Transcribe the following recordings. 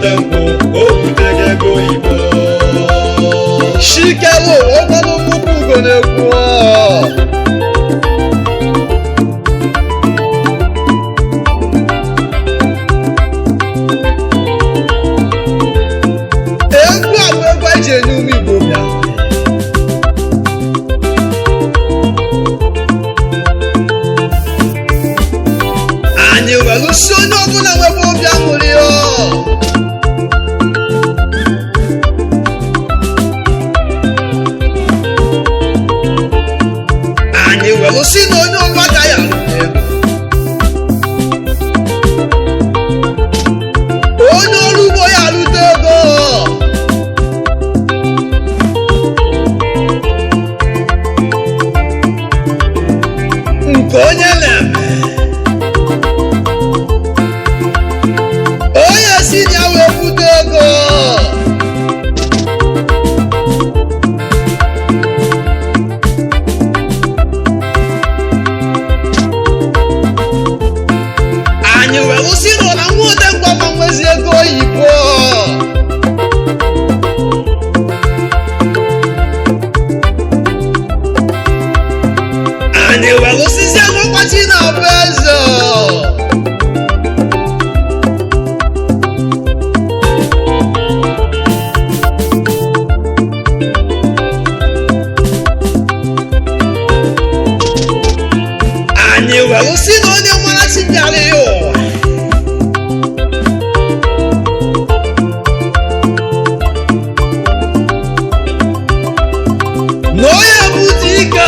tempo obutegego Igbo Shikelo ọgbọnọ nnukwu ugo na-ekwu egwu a bụ egwu eji enye ụmụ Igbo bịa anyị were si onye ọbụla nwebe obi aṅụrị anyị were si na onye ọrụ agaghị arụta ego onye ọrụ ugbo ya arụta ego nke onye na-eme onye si na ya wee bute ego anyị were si nọ na nwa Odemgba ma nwezi ego oyibo anyị were sizie n'ụbọchị na-abụ eze anyị were si na onye mara chi bịara ya ụwa na onye bụ dike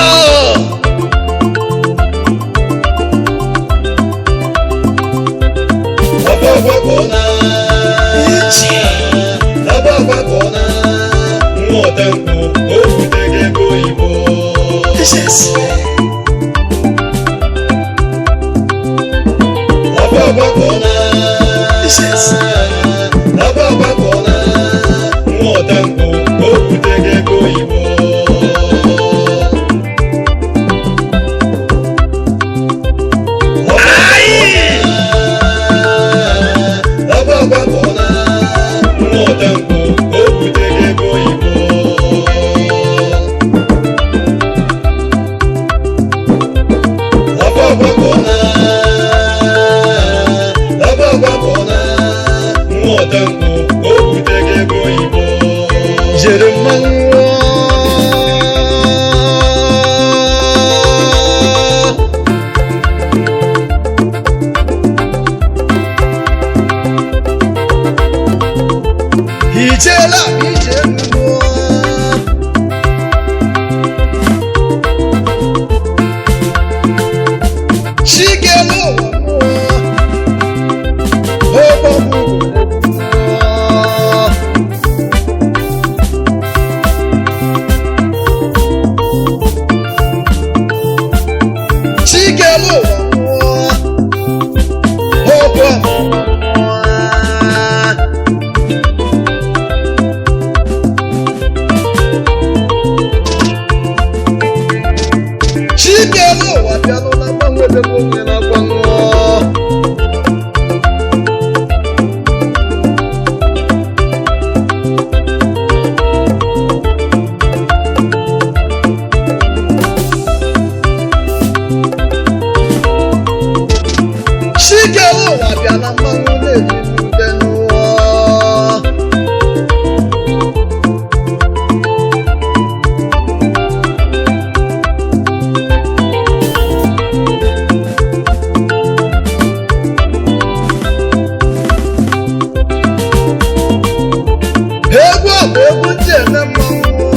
Ọbọgbakọna Ọbọgbakọna nwa Odempo obutegego Igbo Ọbọgbakọna Ọbọgbakọna nwa Odempo obutegego Igbo Ọbọgbakọna nwa Odempo obutegego Igbo Ọbọgbakọna Ọbọgbakọna nwa Odempo obutegego Igbo jere mmanwụ ijela ije mmụọ Shikelo ọgbọgbọ Shikelo ọgbọgbọ Shikelo wabịanụ na mgbanwe ebe onye na-agbanụ Shikelo wabịa na mmanwụ na-ejirude n'ụwa egwu a bụ egwu ndị eme mmanwụ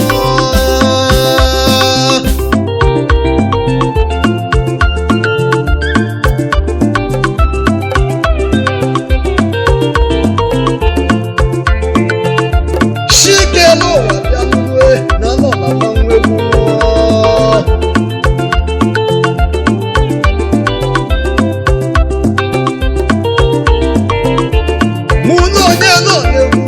Shikelo wabịanụwe na nọ na mmanwụ egwu mụ na onye nọ n'egwu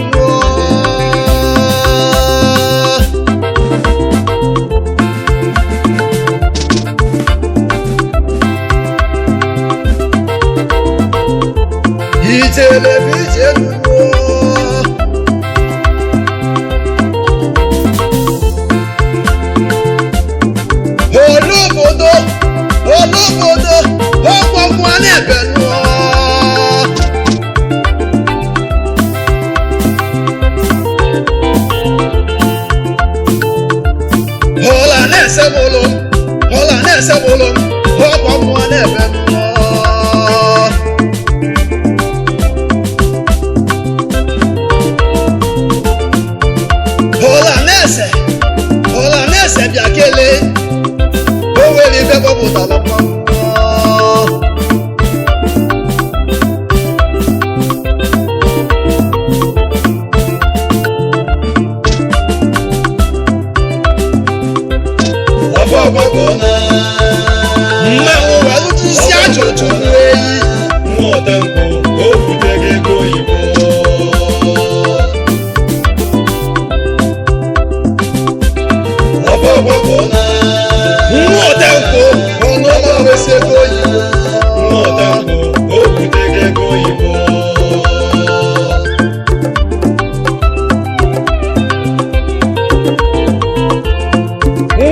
ijele bụ ije n'ugbo n'ebe nụọ hola na-ese bụlụ hola na-ese bụlụ ọkwa mmụọ n'ebe nụọ hola na-ese bịa kelee o nwere ibe gbọpụtara mmanwụ mmanwụ were tụsi ajụjụ n'eyi Nwaọdenkwụ o butere ego oyibo Nwaọdenkwụ ọnụọma nwesi ego oyibo Nwaọdenkwụ o butere ego oyibo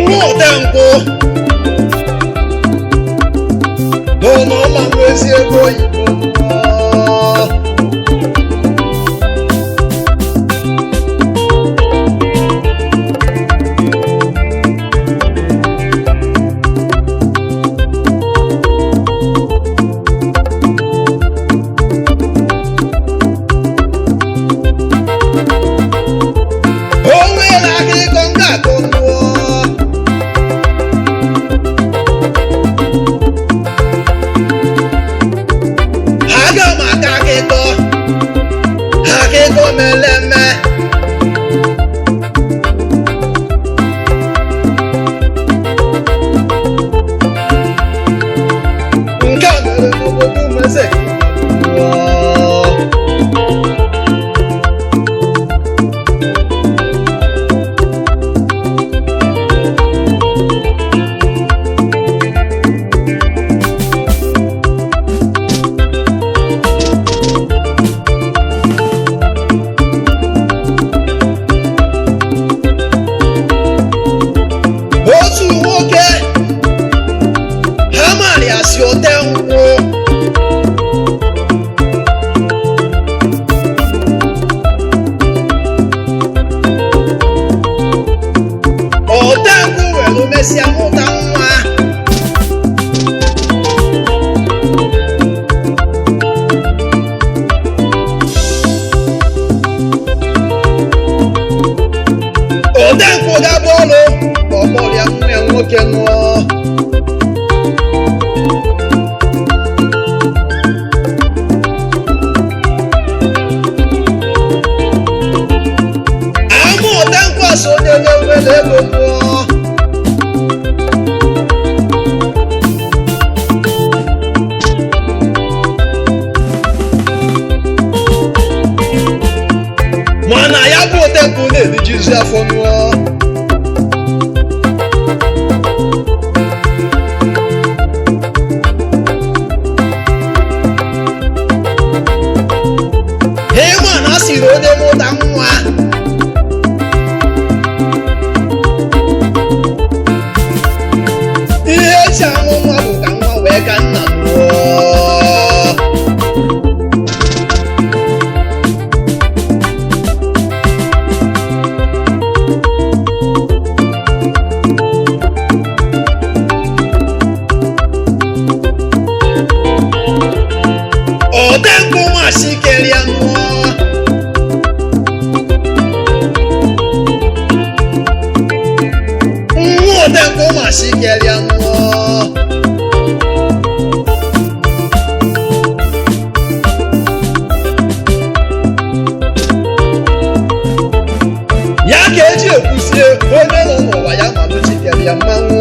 Nwaọdenkwụ ọnụọma nwesi ego oyibo o nwere akịkọ ngakọ nụọ aga m aka akịkọ mere eme nke a mere n'obodo Umeze otu nwoke ha mara ya si ote nkwụ ote nkwụ were mesịa mụta nwa ote nkwụ gaba ọrụ ọkpọrịa nwa ya nwoke nụọ ama ote nkwụ asọ onye nwere ego nụọ mana ya bụ ote nkwụ na-erijuzi afọ nụọ ịma na a sịrị onye mụta nwa ihe eji amụ nwa bụ ka nwa wee ka nna mụọ odenkwụ nwachi kere ya nụọ nwa odenkwụ nwachi kere ya nụọ ya ka eji ekwusie onye nọ n'ụwa ya malụ chikere ya mmanwụ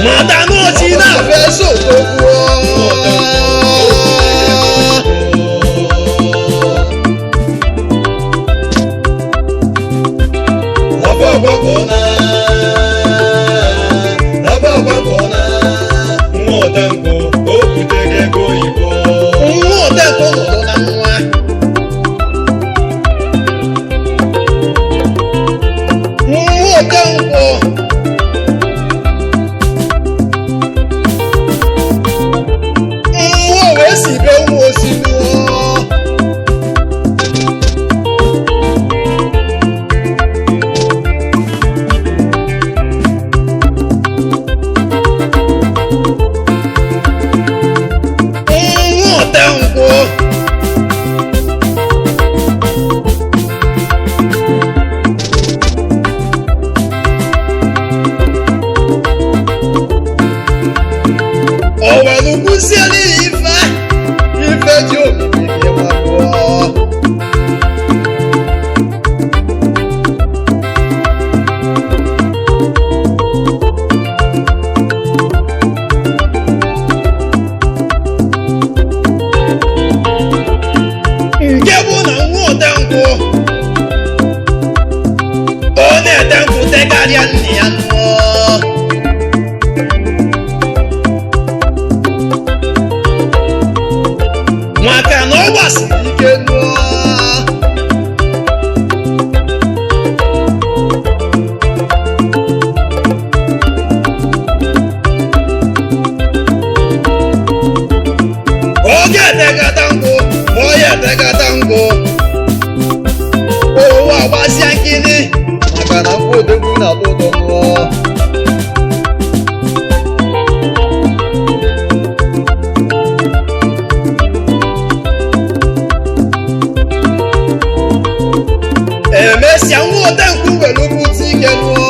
mata n'ochi na-abịa eze okokwu Nwaọdenkwụ o butere ego oyibo nwa odenkwụ nọdụ na nwa maka na ọ gbasiri ike nụọ. Oge etegata ngwụ ma ọ ya etegata ngwụ ụwa gbasịa nkịtị maka na ngwa odogwu na-atọ ụtọ nụọ. Emesịa nwa otenkwu were bute ike nụọ.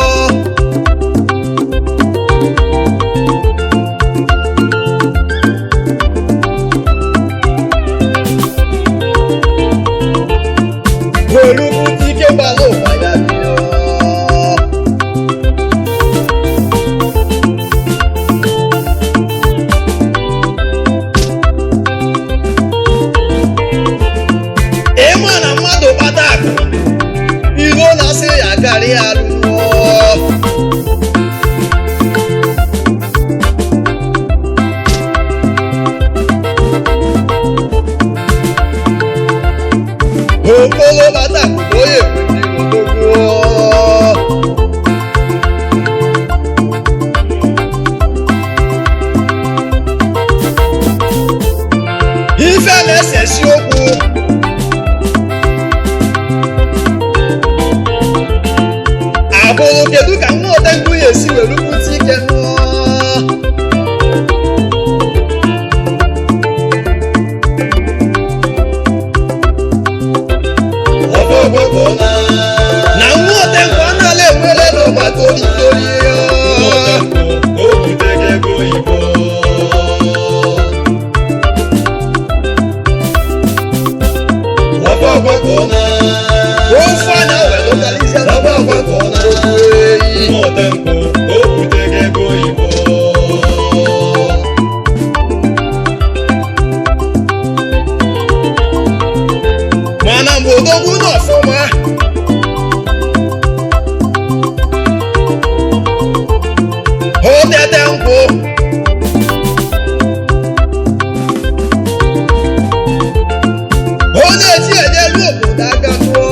Were bute ike gbara ụwa ya bịa. Ịma na mmadụ kpata akụ iro na-asị ya karịa alụọ. Okporo bata akụ na onye nwere odogwu. Ife na-esesi okwu abụrụ kedu ka nwa otenkwu ya esi were bute ike nụọ. Na nwa otenkwu anaghị enwere n'ụba tolitori ya. Ofe a na-ewe lokalizie mana mgbe odogwu na ọfụma otete nkwụ ọ na-eji enyelu obodo aka nụọ.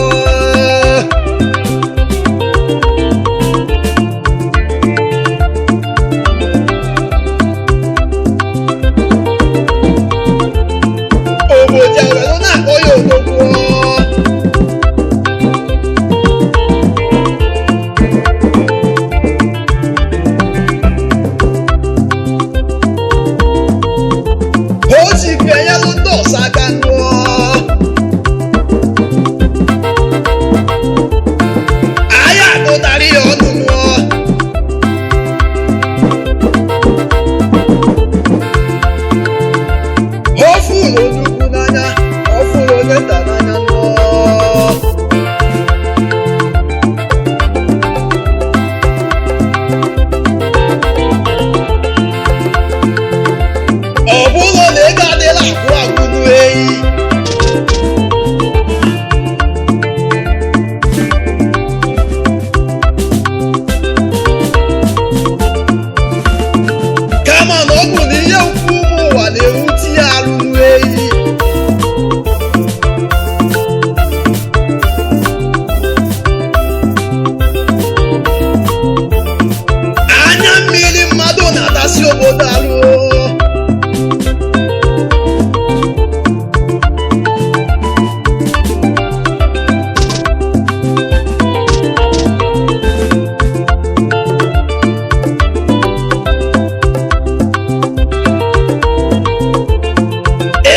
Obodo were na-akpọ ya odogwu. O ji kenyelu ndị ọzọ aka nụọ. Anyị agụtara ya ọnụ nụọ. Ofu na onugbu n'anya, ofu na onye nta n'anya nụọ. Ọ bụrụ na ego adịla agwụ agwụ n'eyi. Kama na ọ bụ na ihe ukwu ụmụ ụwa na-ewute ya arụ n'eyi. Anya mmiri mmadụ na-atasị obodo alụ.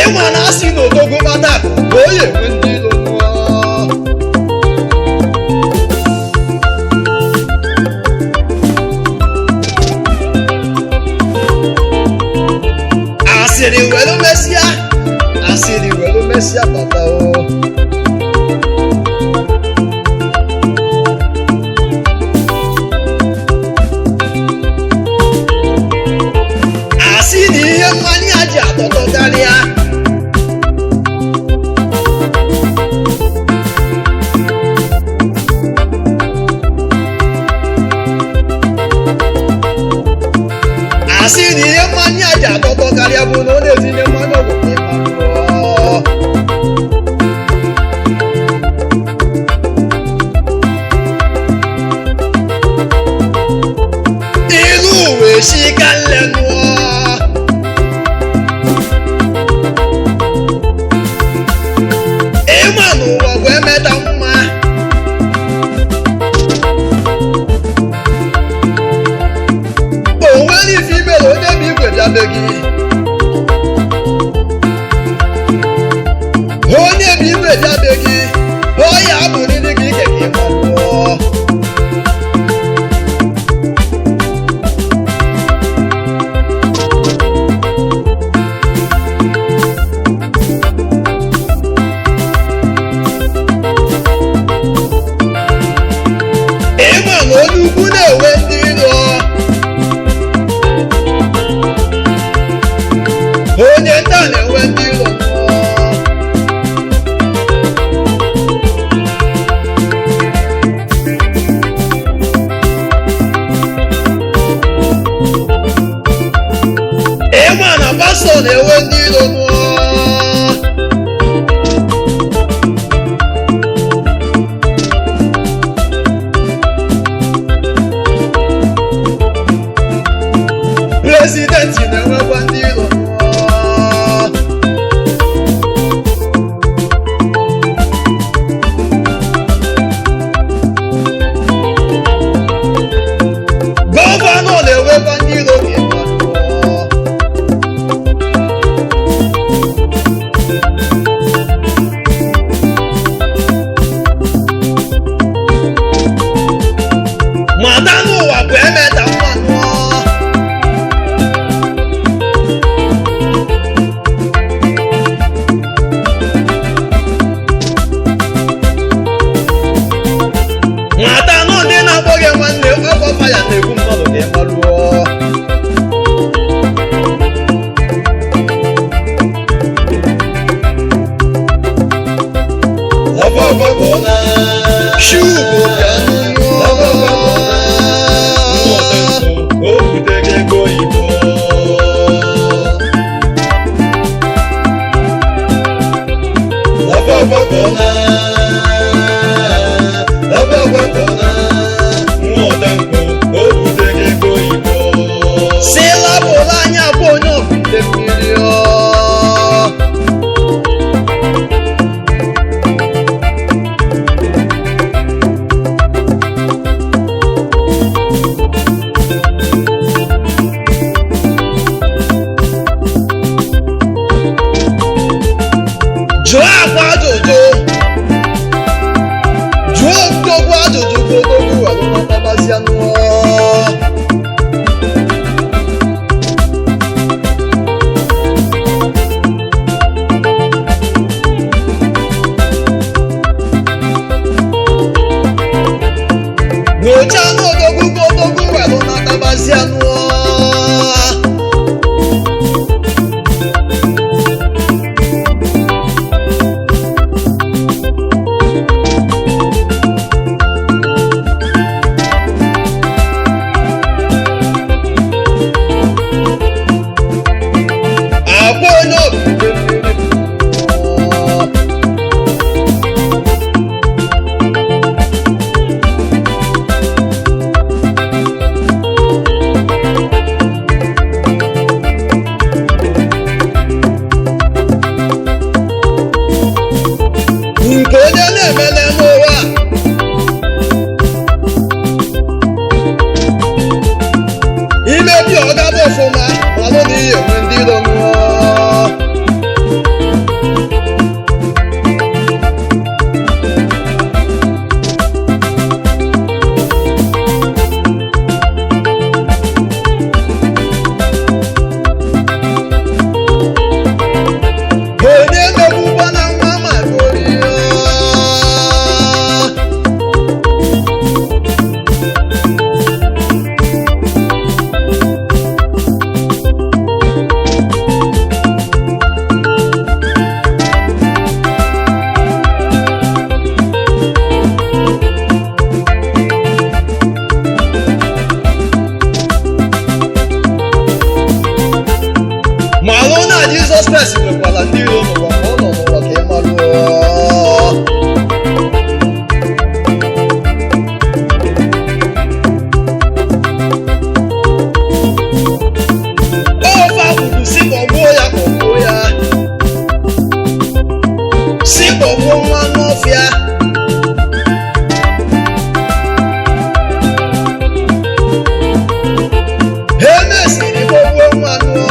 Ịma na asị na odogwu kpata akụ na onye enwe ndị ilo nụọ. Asịrị were mesịa, asịrị were mesịa bata o. Asị na ihe mmanya ji atọtọ karịa. Asị na ihe mmanya ji atọtọ karịa bụ na ọ na-etinye mmanụ ọgwụ n'ịma nụọ. ebiabeghị ọya abụrịrị gị ike gị malụọ ịma na onye ukwu na-enwe ndị iro onye nta na-enwe ndị iro ịma na pastọ na-enwe ndị iro prezidenti na-enwekwa ndị iro gọvanọ na-enwekwa ndị iro gị mata n'ụwa bụ emeta mmanụ mata nụ ndị na-akpọghị nwanne ọgọfa ya na-egbu mmadụ ka ị malụọ shugo bịa si labụla anya bụ onye ọbụla mmiri jụọ akwa ajụjụ jụọ ndogwu ajụjụ bụ odogwu alụmatabazi anụ nyocha n'odogwu bụ odogwu alụmatabazi anụ akwa onye ọbụla nke onye na-emele n'ụwa imebi ọgaba ọfụma malụ na ihe enwe ndị iro nụọ onye megbukwa na nwa maka oriri malụ na Jizọs Kraịst nwekwara ndị iro n'ụwa ma ọ nọ n'ụwa ka ị malụọ ofe akwụkwụ si kpọgbuo ya kpọgbuo ya si kpọgbuo nwa n'ọfịa ha mesiri kpọgbuo nwa nụọ.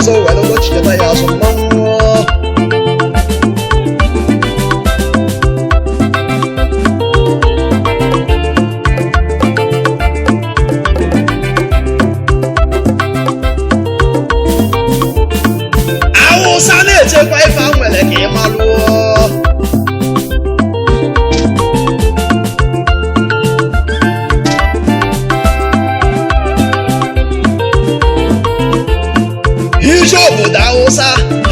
ọzọ were ụbọchịcheta ya azụ mmanwụ. Awụsa na-echekwa ife a nwere ka ị malụọ. Ije obodo Awụsa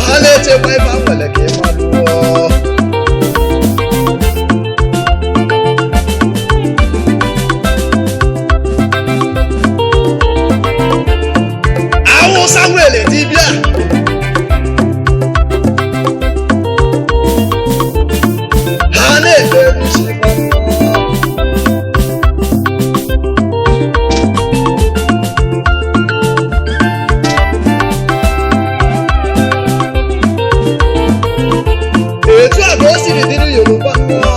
ha na-echekwa ife a nwere ka ị malụọ. Awụsa nwere dibịa ha na-emerụ isi mmụọ. Etu a ka o siri dịrị Yoruba mmụọ.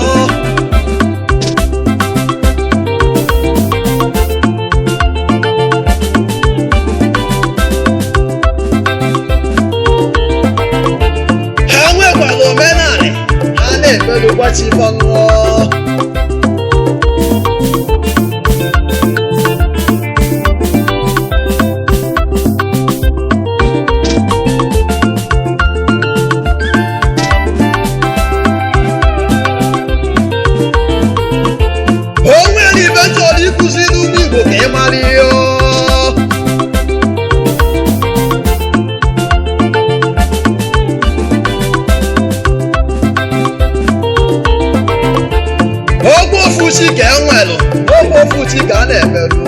Ha nwekwara omenala ha na-emerụkwa chi mmụọ. O nwere ibe chọrọ ịkụziri ụmụ Igbo ka ị mara ihe ọ. Ogbe ofu chi ka e nwelụ, ogbe ofu chi ka a na-emerụ.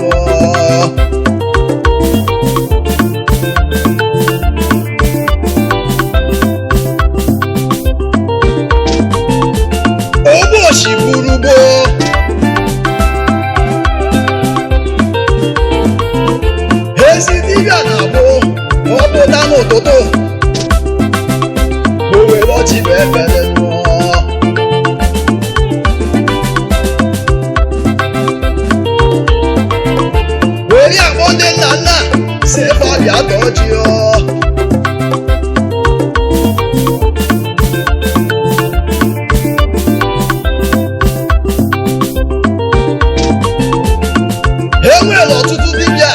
Ogbe oshi buru gboo. Ezi dibịa na-abụ ọ pụta n'ụtụtụ o were ọchị bụ efere mmụọ. Were akpọ ndị nna nna si ebe ọ bịa tọọ ji ọ. E nwere ọtụtụ dibịa.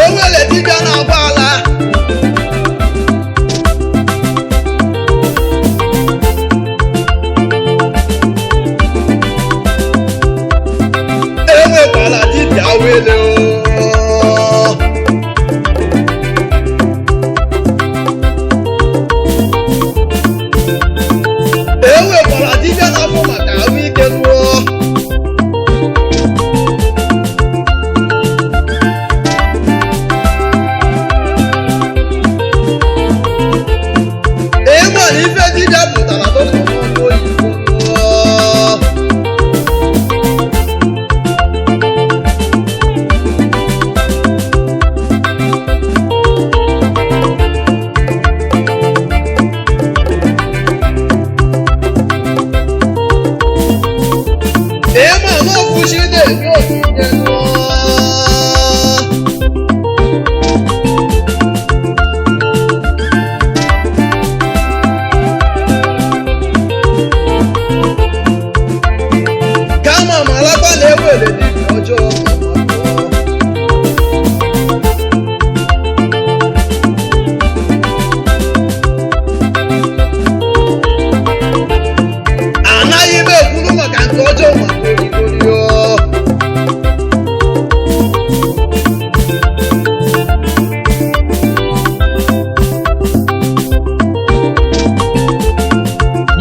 E nwere dibịa na-agba ala. E nwekwara dibịa wele o. E nwekwara dibịa na-afụ maka ahụike lụọ. Ịma na ife dibịa pụtara dọkịta n'ọnụ oyibo lụọ. Ịma na ọkụchi na-enye onyinye lụọ. Kama marakwa na ewere dibịa ọjọọ ka mmadụ. Anaghị m ekwuru maka nke ọjọọ maka origoro.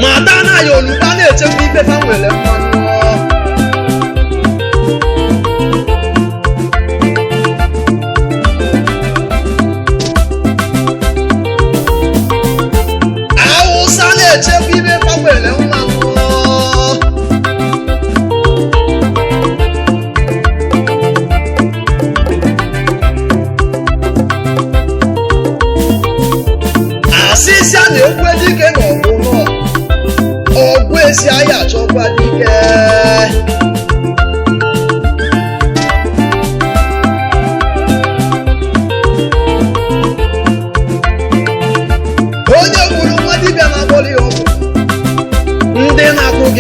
Mata na Yoruba na-echekwa ife ha nwere mmanụ. Awụsa na-echekwa ife ha nwere mmanụ. Asịsịa na-ekwu dike n'ọgụ nọ. Ọgụ esi anyị achọkwa dike.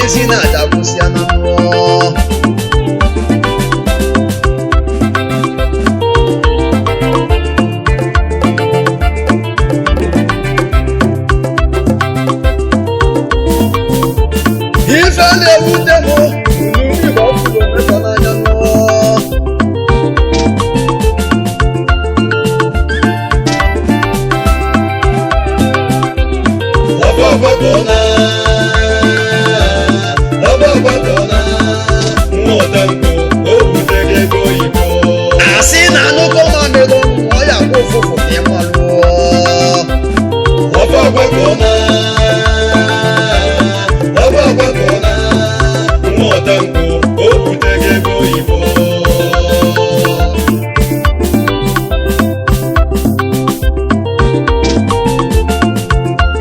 n'isi na-aja gwụsịa na mmụọ. Ife na-ewute m Igbo ọfụrụ mmetọ n'anya mmụọ. Asị na anụkọ mamịrị ọ ya kwụ ụfụfụ ka ị malụọ.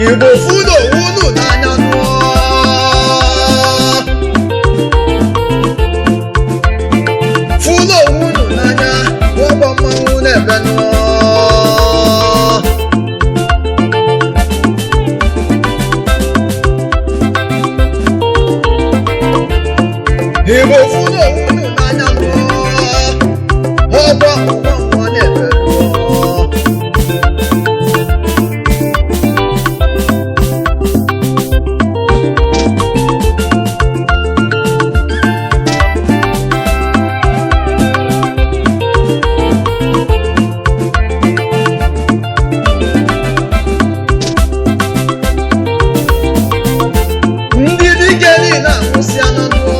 Igbo funu onwe unu n'anya nụọ. Funu onwe unu n'anya ụgbọ mmanwụ na-ebe nụọ. Igbo funu onwe unu n'anya nụọ. Ụgbọ mmụọ na-ebe nụọ. Ndị dike niile anwụsịala nụọ.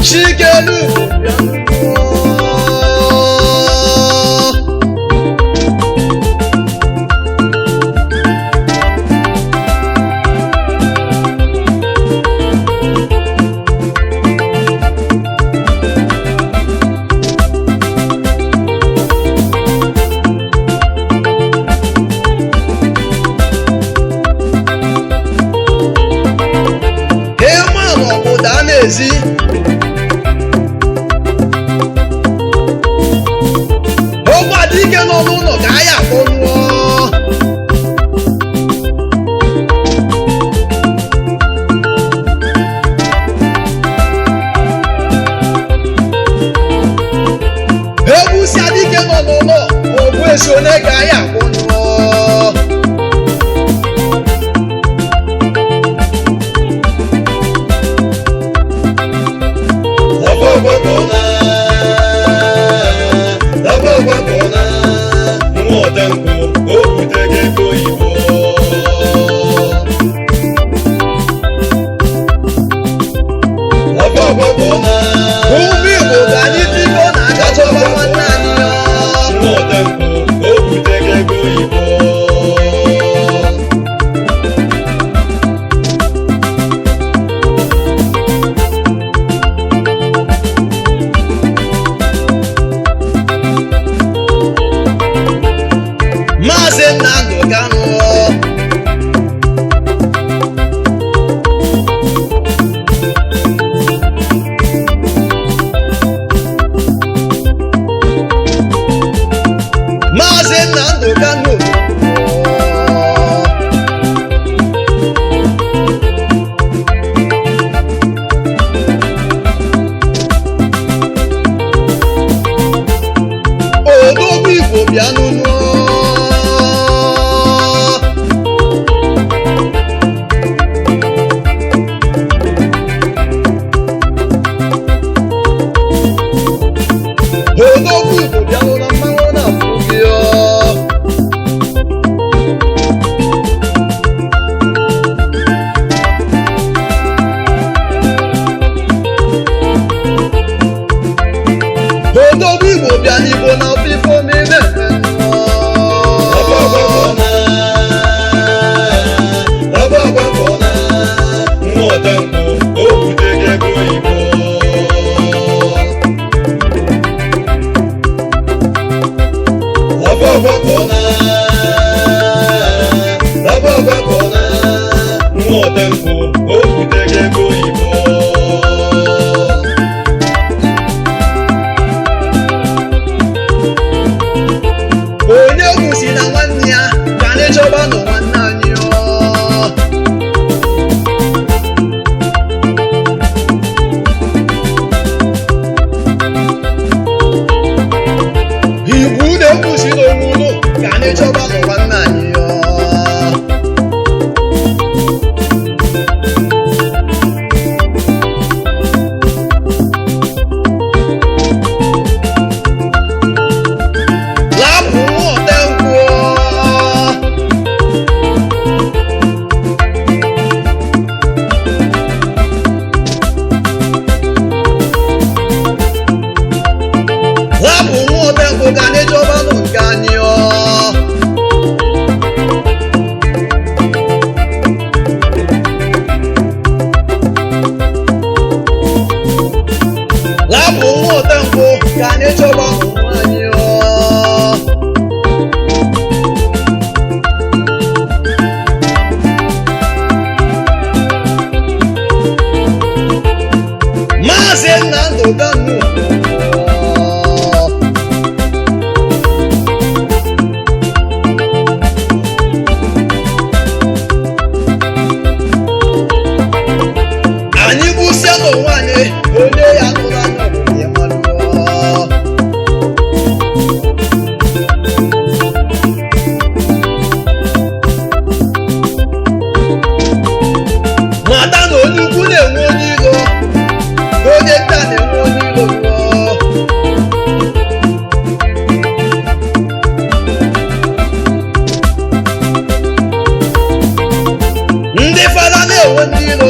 Chikelu bịa nụọ. Ịma na obodo a na-ezi ụgwa dike nọ n'ụlọ ka a ya akpọ nụọ. Egwusia dike nọ n'ụlọ ogbu esi onye ka a ya akpọ nụọ. Ụmụ Igbo ga anyị dịgo na-agachọba nwanne anyị ya. Maazị Nnamdi Kanu Maazị Nnamdi Kanu odogwu Igbo bịa n'ụlọ. Odogwu Igbo bịa n'ụlọ mmanwụ na-afụ gị ọ. Odogwu Igbo bịa n'Igbo na ọfịfọ n'ime eme nnụọ. ka anyị chọba ụmụ anyị Maazị Nnamdị Kanu anyị gbusịa n'onwe anyị onye ya nụrụ anya obodo ya malụọ mata na onye ukwu na-enwe onye iro onye nta na-enwe onye iro ndị fada na-enwe ndị iro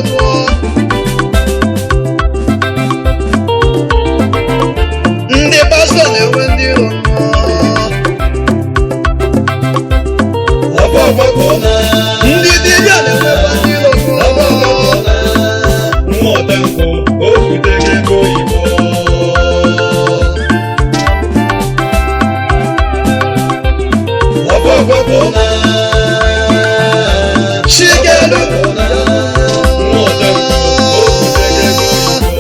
ndị pastọ na-enwe ndị iro ndị dibịa na-enwekwa ndị iro mmụta nkụ o butere ego oyibo Chikelu mmụta nkụ o butere ego oyibo